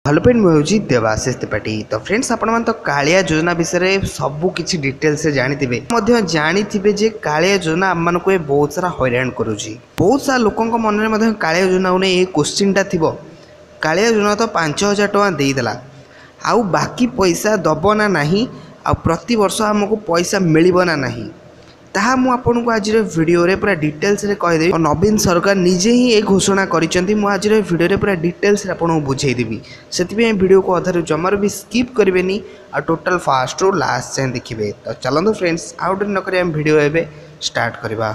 Hello friend मुझे देवाशीष त्रिपाठी। तो friends आपण तो कालिया योजना विषय सबू किसी डिटेल्स से जानी जे कालिया योजना आम मानक बहुत सारा हैरान करुच्ची। बहुत सारा लोकों मन में कालिया योजना ने ये क्वेश्चन टा थी कालिया योजना तो 5,000 टଙ୍କା देदेला आउ बाकी पैसा दब ना नहीं आ प्रति वर्ष आमको पैसा मिलबो ना नहीं ताहा मु आपन को आज वीडियो रे पूरा डिटेल्स रे कह देबी। नवीन सरकार निजे ही एक घोषणा करिसेंती। मु आज वीडियो रे पूरा डिटेल्स रे आपन को बुझाई देबी। सेति वीडियो को अधार जमार भी स्किप करबेनी आ टोटल फास्ट रो लास्ट जाए देखिए। तो चलतो फ्रेंड्स आउट न करी हम वीडियो एबे स्टार्ट करबा।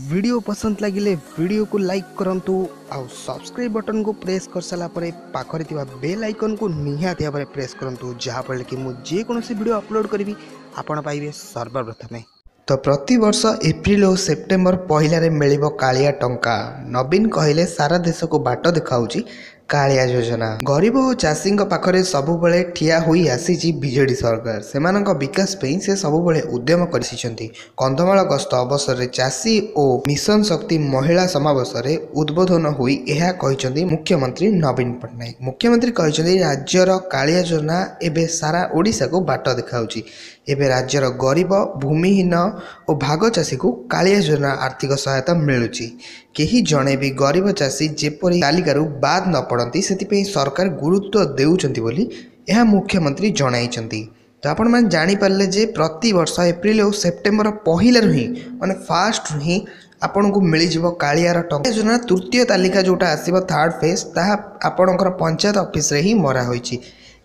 वीडियो पसंद लगिले वीडियो को लाइक करंतु आ सब्सक्राइब बटन को प्रेस कर साला परे पाखरे थिबा बेल आइकन को निहाती भाबरे प्रेस करंतु जहा फल कि मु जे कोनोसी वीडियो अपलोड करबी आपण पाइबे सर्वप्रथमे। तो प्रति वर्ष एप्रिल और सेप्टेम्बर पहले मिलिबो कालिया टंका। नवीन कहले सारा देश को बाट देखाऊची कालिया योजना। गरीब और चाषी पाखरे सबुबले ठिया हुई आसी बीजेडी सरकार सेमानक विकास पे से सबुबले उद्यम करसिछंती। कंधमाल गस्त अवसर रे चाषी और मिशन शक्ति महिला समावेश रे उद्बोधन हुई यह कहिसंती मुख्यमंत्री नवीन पट्टनायक। मुख्यमंत्री कहिसंती राज्यर कालिया योजना एबे सारा ओडिशा को बाट देखाऊची। एबे राज्यर गरीब भूमिहीन और भाग चाषी को कालिया योजना आर्थिक सहायता मिलुची। केही जणे भी गरीब चाषी जेपरी तालिकारु बाद न पड़ती से सरकार गुरुत्व देउचंती बोली यह मुख्यमंत्री जणाइचंती। तो आपण मैंने जानीपारे जे प्रति वर्ष एप्रिल और सेप्टेम्बर पहले ही माने फास्ट ही आपन को मिल जिवो कालियार टंका योजना। तृतीय तालिका जोटा आसीबो थर्ड फेज ताहा आपणकर पंचायत ऑफिस रे ही मरा होईची।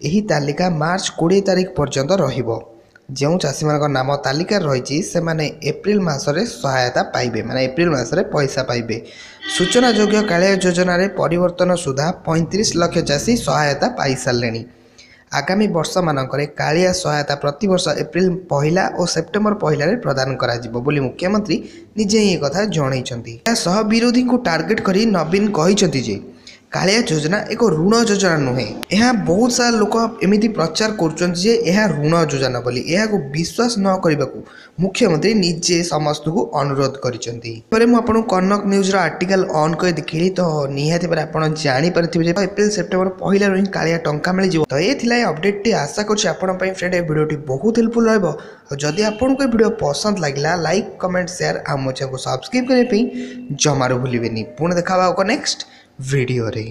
एही तालिका मार्च 20 तारिख पर्यंत रहिबो। जो चाषी मान नाम तालिका रही से माने एप्रिल मासरे सहायता पाइबे माने एप्रिल मासरे पैसा पाइबे। सूचना योग्य कालिया योजना रे परिवर्तन सुधा 35 लाख चाषी सहायता पाई सारे। आगामी वर्ष मानकरे कालिया सहायता प्रति वर्ष एप्रिल पहला और सेप्टेम्बर पहला रे प्रदान करा जिवो बोली मुख्यमंत्री निजे ही कथा जणाइछंती। सह विरोधी को टार्गेट करी नवीन कहिसंती जे कालिया योजना एक ऋण योजना नुहे। यह बहुत सारा लोक एमती प्रचार कर ऋण योजना बोली यह विश्वास न करने को मुख्यमंत्री निजे समस्त को अनुरोध कर। मुझे कनक न्यूज आर्टिकल ऑन कर देखिली तो निहाती आप जानीपारे एप्रिल सेप्टेम्बर पहला ही कालिया टंका मिल जाए। तो ये अपडेट टी आशा कर फ्रेंड ये वीडियो बहुत हेल्पफुल रहा। जदि आपको वीडियो पसंद लगे लाइक कमेंट शेयर आम चैनल को सब्सक्राइब करने जमार भूलें। पुणी देखा नेक्स्ट वीडियो रे।